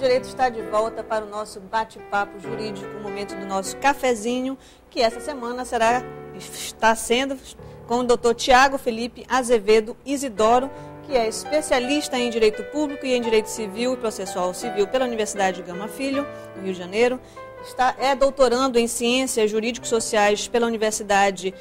Direito está de volta para o nosso bate-papo jurídico, o momento do nosso cafezinho, que essa semana está sendo com o Dr. Tiago Felipe Azevedo Isidoro, que é especialista em Direito Público e em Direito Civil e Processual Civil pela Universidade Gama Filho, no Rio de Janeiro. É doutorando em Ciências Jurídico-Sociais pela Universidade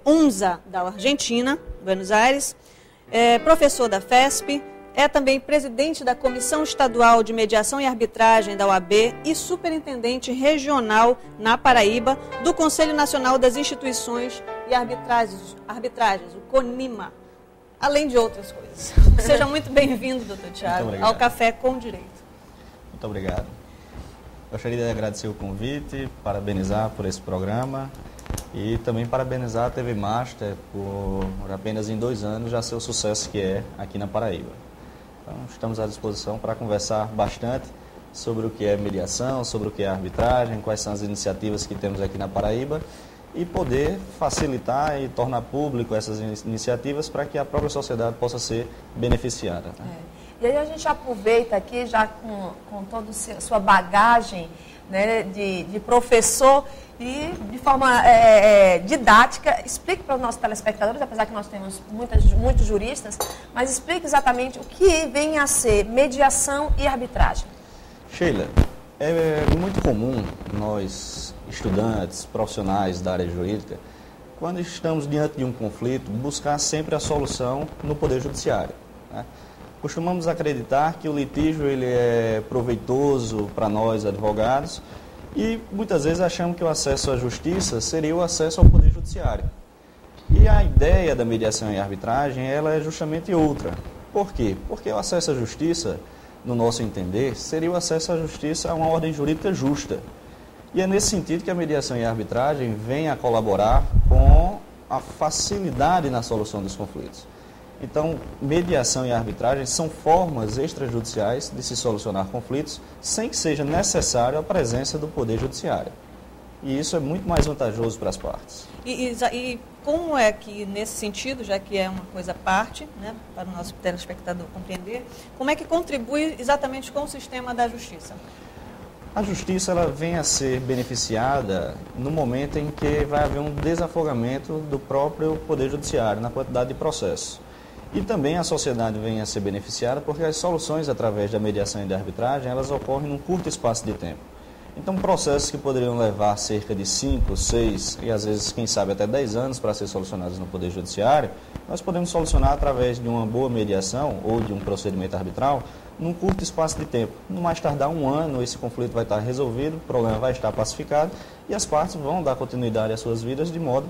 UNZA da Argentina, Buenos Aires, professor da FESP, é também presidente da Comissão Estadual de Mediação e Arbitragem da OAB e superintendente regional na Paraíba do Conselho Nacional das Instituições e Arbitragens, o CONIMA, além de outras coisas. Seja muito bem-vindo, doutor Tiago, ao Café com Direito. Muito obrigado. Gostaria de agradecer o convite, parabenizar por esse programa e também parabenizar a TV Master por apenas em 2 anos já ser o sucesso que é aqui na Paraíba. Então, estamos à disposição para conversar bastante sobre o que é mediação, sobre o que é arbitragem, quais são as iniciativas que temos aqui na Paraíba e poder facilitar e tornar público essas iniciativas para que a própria sociedade possa ser beneficiada. E aí a gente aproveita aqui, já com toda a sua bagagem, né, de professor e de forma didática, explique para os nossos telespectadores, apesar que nós temos muitos juristas, mas explique exatamente o que vem a ser mediação e arbitragem. Sheila, é muito comum nós, estudantes, profissionais da área jurídica, quando estamos diante de um conflito, buscar sempre a solução no Poder Judiciário, né? Costumamos acreditar que o litígio ele é proveitoso para nós, advogados, e muitas vezes achamos que o acesso à justiça seria o acesso ao Poder Judiciário. E a ideia da mediação e arbitragem ela é justamente outra. Por quê? Porque o acesso à justiça, no nosso entender, seria o acesso à justiça a uma ordem jurídica justa. E é nesse sentido que a mediação e a arbitragem vêm a colaborar com a facilidade na solução dos conflitos. Então, mediação e arbitragem são formas extrajudiciais de se solucionar conflitos sem que seja necessário a presença do Poder Judiciário. E isso é muito mais vantajoso para as partes. E como é que, nesse sentido, já que é uma coisa à parte, né, para o nosso telespectador compreender, como é que contribui exatamente com o sistema da justiça? A justiça ela vem a ser beneficiada no momento em que vai haver um desafogamento do próprio Poder Judiciário na quantidade de processos. E também a sociedade vem a ser beneficiada porque as soluções através da mediação e da arbitragem, elas ocorrem num curto espaço de tempo. Então, processos que poderiam levar cerca de 5, 6 e às vezes, quem sabe, até 10 anos para ser solucionados no Poder Judiciário, nós podemos solucionar através de uma boa mediação ou de um procedimento arbitral num curto espaço de tempo. No mais tardar 1 ano, esse conflito vai estar resolvido, o problema vai estar pacificado e as partes vão dar continuidade às suas vidas de modo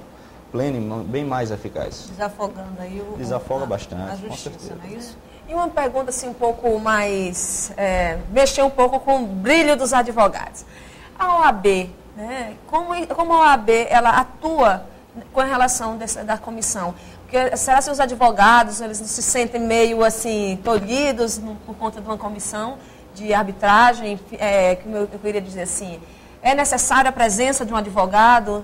pleno, bem mais eficaz. Desafogando aí Desafoga bastante, a justiça, não é isso? E uma pergunta assim um pouco mais, mexer um pouco com o brilho dos advogados. A OAB, né, como a OAB ela atua com a relação da comissão? Porque, será que os advogados eles não se sentem meio assim tolhidos por conta de uma comissão de arbitragem? Eu queria dizer assim, é necessária a presença de um advogado?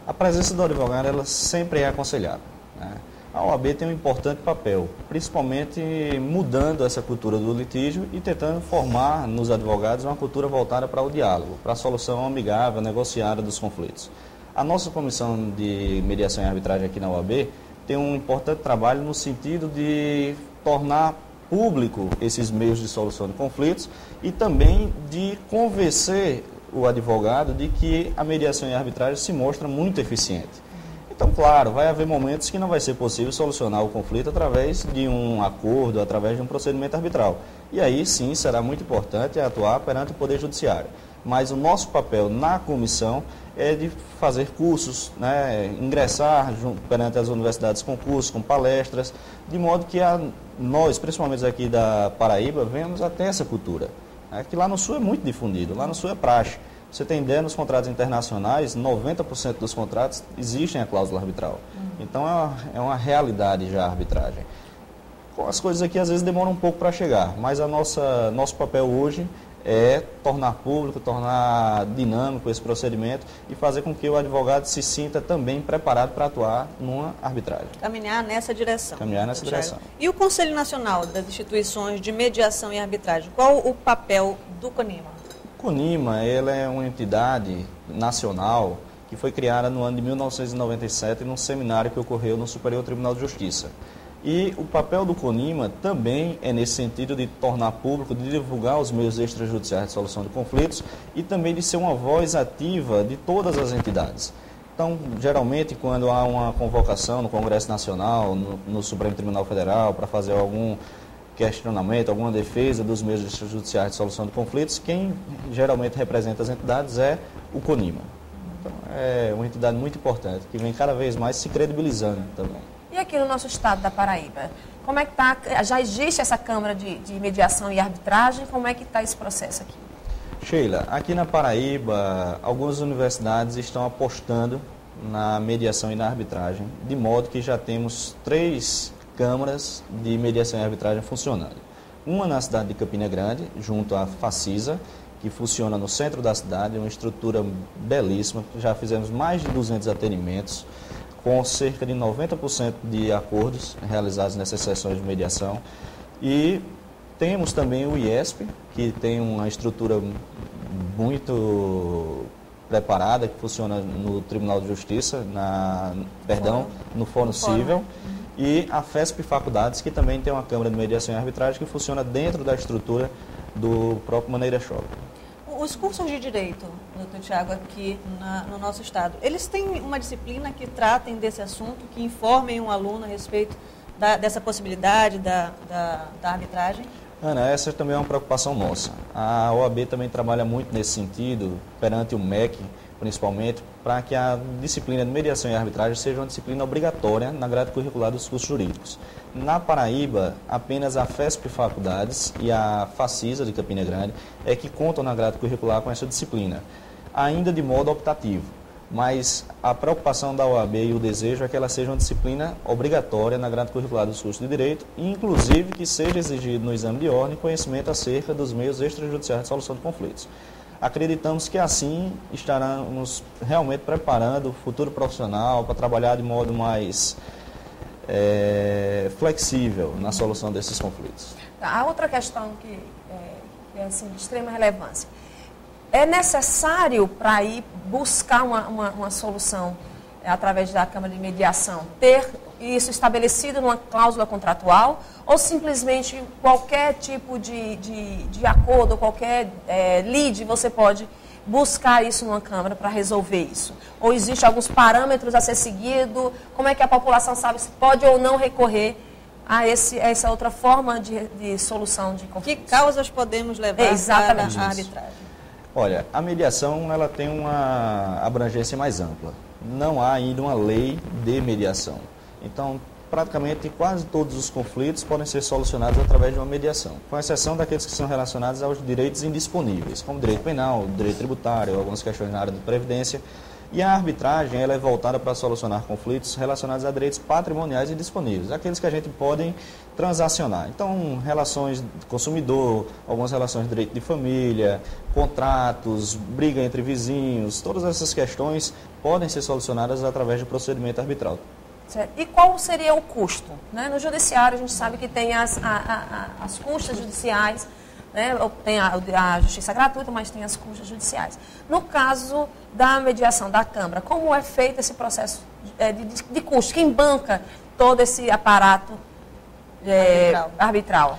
A presença do advogado ela sempre é aconselhada, né? A OAB tem um importante papel, principalmente mudando essa cultura do litígio e tentando formar nos advogados uma cultura voltada para o diálogo, para a solução amigável, negociada dos conflitos. A nossa comissão de mediação e arbitragem aqui na OAB tem um importante trabalho no sentido de tornar público esses meios de solução de conflitos e também de convencer o advogado de que a mediação e a arbitragem se mostra muito eficiente. Então, claro, vai haver momentos que não vai ser possível solucionar o conflito através de um acordo, através de um procedimento arbitral. E aí, sim, será muito importante atuar perante o Poder Judiciário. Mas o nosso papel na comissão é de fazer cursos, né, ingressar perante as universidades com cursos, com palestras, de modo que nós, principalmente aqui da Paraíba, venhamos a ter essa cultura. Que lá no Sul é muito difundido, lá no Sul é praxe. Você tem ideia, nos contratos internacionais, 90% dos contratos existem a cláusula arbitral. Então é uma realidade já a arbitragem. As coisas aqui às vezes demoram um pouco para chegar, mas nosso papel hoje é tornar público, tornar dinâmico esse procedimento e fazer com que o advogado se sinta também preparado para atuar numa arbitragem. Caminhar nessa direção. Caminhar nessa direção. E o Conselho Nacional das Instituições de Mediação e Arbitragem, qual o papel do CONIMA? O CONIMA, ela é uma entidade nacional que foi criada no ano de 1997 num seminário que ocorreu no Superior Tribunal de Justiça. E o papel do CONIMA também é nesse sentido de tornar público, de divulgar os meios extrajudiciais de solução de conflitos e também de ser uma voz ativa de todas as entidades. Então, geralmente, quando há uma convocação no Congresso Nacional, no Supremo Tribunal Federal, para fazer algum questionamento, alguma defesa dos meios extrajudiciais de solução de conflitos, quem geralmente representa as entidades é o CONIMA. Então, é uma entidade muito importante, que vem cada vez mais se credibilizando também. E aqui no nosso estado da Paraíba, como é que está? Já existe essa Câmara de Mediação e Arbitragem? Como é que está esse processo aqui? Sheila, aqui na Paraíba, algumas universidades estão apostando na mediação e na arbitragem, de modo que já temos 3 câmaras de mediação e arbitragem funcionando. Uma na cidade de Campina Grande, junto à Facisa, que funciona no centro da cidade, uma estrutura belíssima, já fizemos mais de 200 atendimentos, com cerca de 90% de acordos realizados nessas sessões de mediação. E temos também o IESP, que tem uma estrutura muito preparada, que funciona no Tribunal de Justiça, no Fórum Cível, e a FESP Faculdades, que também tem uma Câmara de Mediação e Arbitragem que funciona dentro da estrutura do próprio Maneira Shopping. Os cursos de Direito, doutor Tiago, aqui no nosso estado, eles têm uma disciplina que tratem desse assunto, que informem um aluno a respeito dessa possibilidade da arbitragem? Ana, essa também é uma preocupação nossa. A OAB também trabalha muito nesse sentido, perante o MEC, principalmente, para que a disciplina de mediação e arbitragem seja uma disciplina obrigatória na grade curricular dos cursos jurídicos. Na Paraíba, apenas a FESP Faculdades e a Facisa de Campina Grande é que contam na grade curricular com essa disciplina, ainda de modo optativo. Mas a preocupação da OAB e o desejo é que ela seja uma disciplina obrigatória na grade curricular dos cursos de Direito e, inclusive, que seja exigido no exame de ordem conhecimento acerca dos meios extrajudiciais de solução de conflitos. Acreditamos que assim estaremos realmente preparando o futuro profissional para trabalhar de modo mais flexível na solução desses conflitos. Há outra questão que é assim, de extrema relevância. É necessário, para ir buscar uma solução através da Câmara de Mediação, ter isso estabelecido numa cláusula contratual ou simplesmente qualquer tipo de acordo, qualquer lide, você pode buscar isso numa Câmara para resolver isso? Ou existem alguns parâmetros a ser seguido? Como é que a população sabe se pode ou não recorrer a essa outra forma de solução de conflitos? Que causas podemos levar para a arbitragem? Olha, a mediação ela tem uma abrangência mais ampla. Não há ainda uma lei de mediação. Então, praticamente quase todos os conflitos podem ser solucionados através de uma mediação, com exceção daqueles que são relacionados aos direitos indisponíveis, como direito penal, direito tributário, algumas questões na área de previdência. E a arbitragem ela é voltada para solucionar conflitos relacionados a direitos patrimoniais e disponíveis, aqueles que a gente pode transacionar. Então, relações de consumidor, algumas relações de direito de família, contratos, briga entre vizinhos, todas essas questões podem ser solucionadas através do procedimento arbitral. Certo. E qual seria o custo? Né? No judiciário, a gente sabe que tem as custas judiciais, né? Tem a justiça gratuita, mas tem as custas judiciais. No caso da mediação da Câmara, como é feito esse processo de custo? Quem banca todo esse aparato arbitral?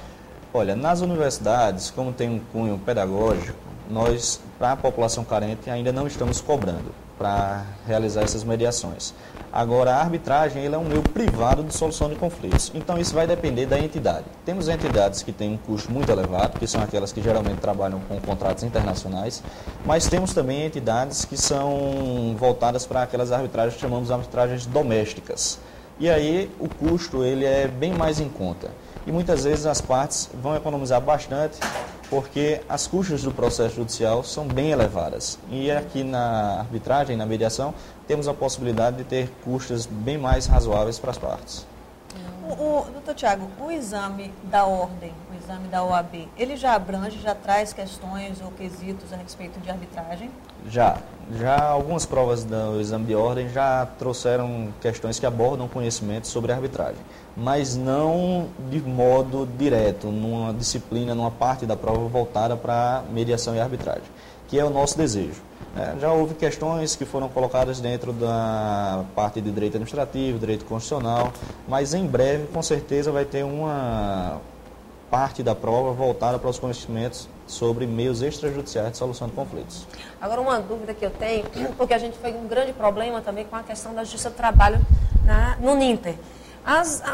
Olha, nas universidades, como tem um cunho pedagógico, nós, para a população carente, ainda não estamos cobrando para realizar essas mediações. Agora, a arbitragem ela é um meio privado de solução de conflitos. Então, isso vai depender da entidade. Temos entidades que têm um custo muito elevado, que são aquelas que geralmente trabalham com contratos internacionais, mas temos também entidades que são voltadas para aquelas arbitragens que chamamos de arbitragens domésticas. E aí, o custo ele é bem mais em conta. E muitas vezes as partes vão economizar bastante, porque as custas do processo judicial são bem elevadas. E aqui na arbitragem, na mediação, temos a possibilidade de ter custas bem mais razoáveis para as partes. Doutor Tiago, o exame da ordem, o exame da OAB, ele já abrange, já traz questões ou quesitos a respeito de arbitragem? Já algumas provas do exame de ordem já trouxeram questões que abordam conhecimento sobre arbitragem, mas não de modo direto, numa disciplina, numa parte da prova voltada para mediação e arbitragem, que é o nosso desejo. Já houve questões que foram colocadas dentro da parte de direito administrativo, direito constitucional, mas em breve, com certeza, vai ter uma parte da prova voltada para os conhecimentos sobre meios extrajudiciais de solução de conflitos. Agora, uma dúvida que eu tenho, porque a gente foi um grande problema também com a questão da Justiça do Trabalho no NINTER.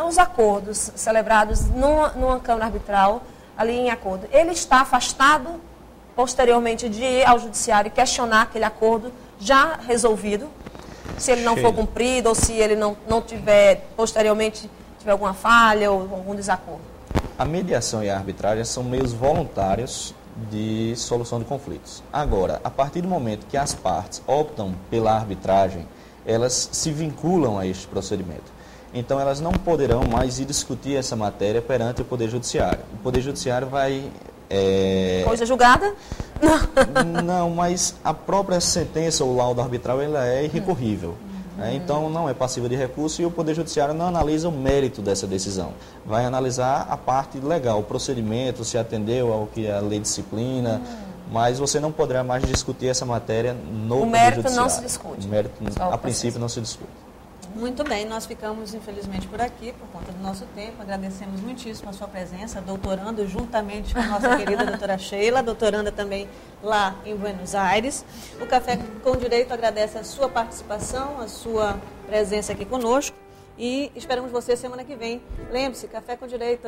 Os acordos celebrados numa Câmara Arbitral, ali em acordo, ele está afastado posteriormente de ir ao judiciário e questionar aquele acordo já resolvido, se ele não for cumprido ou se ele não tiver, posteriormente, tiver alguma falha ou algum desacordo? A mediação e a arbitragem são meios voluntários de solução de conflitos. Agora, a partir do momento que as partes optam pela arbitragem, elas se vinculam a este procedimento. Então, elas não poderão mais ir discutir essa matéria perante o Poder Judiciário. O Poder Judiciário vai... Coisa julgada? Não, mas a própria sentença ou laudo arbitral ela é irrecorrível. Então, não é passível de recurso e o Poder Judiciário não analisa o mérito dessa decisão. Vai analisar a parte legal, o procedimento, se atendeu ao que a lei disciplina, mas você não poderá mais discutir essa matéria no Poder Judiciário. O mérito não se discute. O mérito, a princípio, não se discute. Muito bem, nós ficamos infelizmente por aqui, por conta do nosso tempo. Agradecemos muitíssimo a sua presença, doutorando juntamente com a nossa querida doutora Sheila, doutoranda também lá em Buenos Aires. O Café com Direito agradece a sua participação, a sua presença aqui conosco e esperamos você semana que vem. Lembre-se, Café com Direito,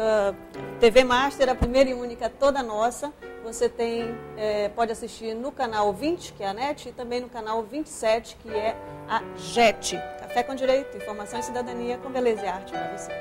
TV Master, a primeira e única toda nossa. Você pode assistir no canal 20, que é a NET, e também no canal 27, que é a JET. Café com Direito, informação e cidadania com beleza e arte para você.